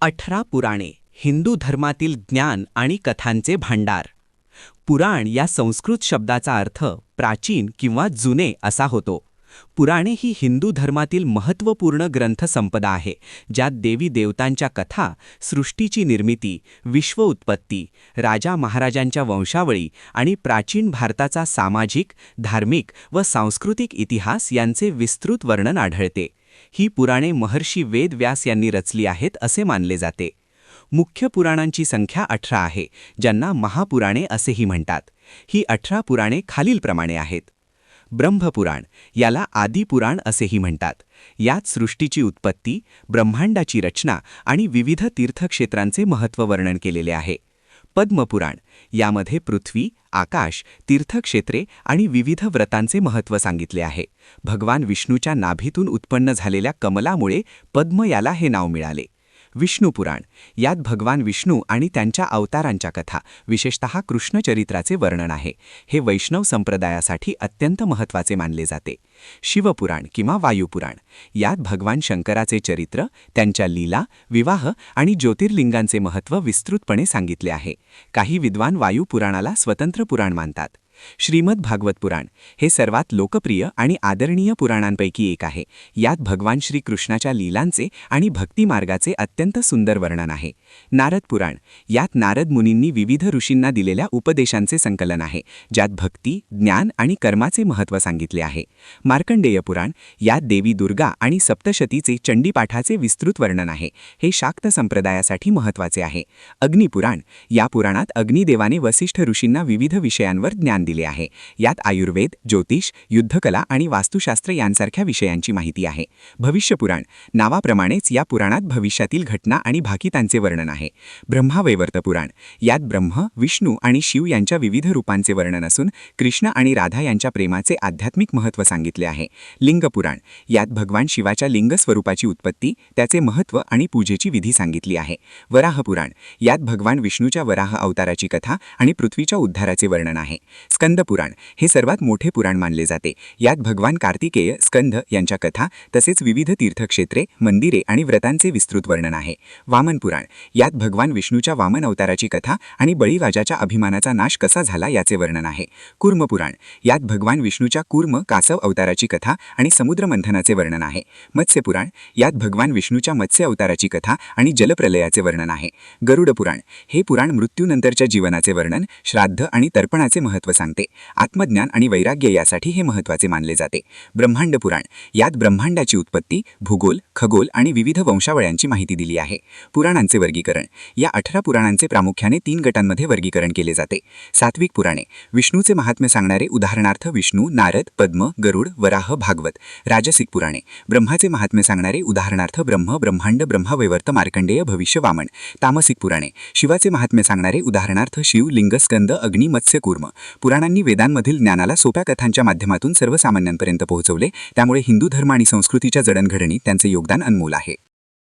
18 पुराणे हिंदू धर्मातील ज्ञान आणि कथांचे भांडार. पुराण या संस्कृत शब्दाचा अर्थ प्राचीन किंवा जुने असा होतो. पुराणे ही हिंदू धर्मातील महत्त्वपूर्ण ग्रंथसंपदा आहे, ज्यात देवी देवतांच्या कथा, सृष्टीची निर्मिती, विश्व उत्पत्ती, राजा महाराजांच्या वंशावळी आणि प्राचीन भारताचा सामाजिक, धार्मिक व सांस्कृतिक इतिहास यांचे विस्तृत वर्णन आढळते. ही पुराणे महर्षी वेद व्यास यांनी रचली आहेत असे मानले जाते. मुख्य पुराणांची संख्या 18 आहे, ज्यांना महापुराणे असेही म्हणतात. ही 18 पुराणे खालीलप्रमाणे आहेत. ब्रह्मपुराण, याला आदिपुराण असेही म्हणतात. यात सृष्टीची उत्पत्ती, ब्रह्मांडाची रचना आणि विविध तीर्थक्षेत्रांचे महत्त्व वर्णन केलेले आहे. पद्मपुराण, यामध्ये पृथ्वी, आकाश, तीर्थक्षेत्रे आणि विविध व्रतांचे महत्त्व सांगितले आहे. भगवान विष्णूच्या नाभीतून उत्पन्न झालेल्या कमलामुळे पद्म याला हे नाव मिळाले. विष्णुपुराण, यात भगवान विष्णू आणि त्यांच्या अवतारांच्या कथा, विशेषतः कृष्णचरित्राचे वर्णन आहे. हे वैष्णव संप्रदायासाठी अत्यंत महत्त्वाचे मानले जाते. शिवपुराण किंवा वायुपुराण, यात भगवान शंकराचे चरित्र, त्यांच्या लीला, विवाह आणि ज्योतिर्लिंगांचे महत्त्व विस्तृतपणे सांगितले आहे. काही विद्वान वायुपुराणाला स्वतंत्र पुराण मानतात. श्रीमद भागवत पुराण, हे सर्वात लोकप्रिय आणि आदरणीय पुराणांपैकी एक आहे. यात भगवान श्री कृष्णाच्या लीलांचे आणि भक्तिमार्गाचे अत्यंत सुंदर वर्णन आहे. नारद पुराण, यात नारद मुनींनी विविध ऋषींना दिलेल्या उपदेशांचे संकलन आहे, ज्यात भक्ती, ज्ञान आणि कर्माचे महत्त्व सांगितले आहे. मार्कंडेय पुराण, यात देवी दुर्गा आणि सप्तशतीचे चंडीपाठाचे विस्तृत वर्णन आहे. हे शाक्त संप्रदायासाठी महत्त्वाचे आहे. अग्निपुराण, या पुराणात अग्निदेवाने वसिष्ठ ऋषींना विविध विषयांवर ज्ञान दिले आहे. यात आयुर्वेद, ज्योतिष, युद्धकला आणि वास्तुशास्त्र यांसारख्या विषयांची माहिती आहे. भविष्यपुराण, नावाप्रमाणेच या पुराणात भविष्यातील घटना आणि भाकितांचे वर्णन आहे. ब्रह्मावैवर्त पुराण, यात ब्रह्म, विष्णू आणि शिव यांच्या विविध रूपांचे वर्णन असून कृष्ण आणि राधा यांच्या प्रेमाचे आध्यात्मिक महत्त्व सांगितले आहे. लिंगपुराण, यात भगवान शिवाच्या लिंग स्वरूपाची उत्पत्ती, त्याचे महत्त्व आणि पूजेची विधी सांगितली आहे. वराहपुराण, यात भगवान विष्णूच्या वराह अवताराची कथा आणि पृथ्वीच्या उद्धाराचे वर्णन आहे. स्कंदपुराण, हे सर्वात मोठे पुराण मानले जाते. यात भगवान कार्तिकेय, स्कंद यांच्या कथा, तसेच विविध तीर्थक्षेत्रे, मंदिरे आणि व्रतांचे विस्तृत वर्णन आहे. वामन पुराण, यात भगवान विष्णूच्या वामन अवताराची कथा आणि बळीराजाच्या अभिमानाचा नाश कसा झाला याचे वर्णन आहे. कूर्म पुराण, यात भगवान विष्णूच्या कूर्म कासव अवताराची कथा आणि समुद्र मंथनाचे वर्णन आहे. मत्स्य पुराण, यात भगवान विष्णूच्या मत्स्य अवताराची कथा आणि जलप्रलयाचे वर्णन आहे. गरुड पुराण, हे पुराण मृत्यूनंतरच्या जीवनाचे वर्णन, श्राद्ध आणि तर्पणाचे महत्त्व सांगते. आत्मज्ञान आणि वैराग्य यासाठी हे महत्त्वाचे मानले जाते. ब्रह्मांड पुराण, यात ब्रह्मांडाची उत्पत्ती, भूगोल, खगोल आणि विविध वंशावळ्यांची माहिती दिली आहे. पुराणांचे वर्गीकरण, या 18 पुराणांचे प्रामुख्याने 3 गटांमध्ये वर्गीकरण केले जाते. सात्विक पुराणे, विष्णूचे महात्म्य सांगणारे, उदाहरणार्थ विष्णू, नारद, पद्म, गरुड, वराह, भागवत. राजसिक पुराणे, ब्रह्माचे महात्म्य सांगणारे, उदाहरणार्थ ब्रह्म, ब्रह्मांड, ब्रह्मवैवर्त, मार्कंडेय, भविष्य, वामन. तामसिक पुराणे, शिवाचे महात्म्य सांगणारे, उदाहरणार्थ शिव, लिंग, स्कंद, अग्नी, मत्स्य, कूर्म. पुराणांनी वेदांमधील ज्ञानाला सोप्या कथांच्या माध्यमातून सर्वसामान्यांपर्यंत पोहोचवले, त्यामुळे हिंदू धर्म आणि संस्कृतीच्या जडणघडणीत त्यांचे योगदान अनमोल आहे.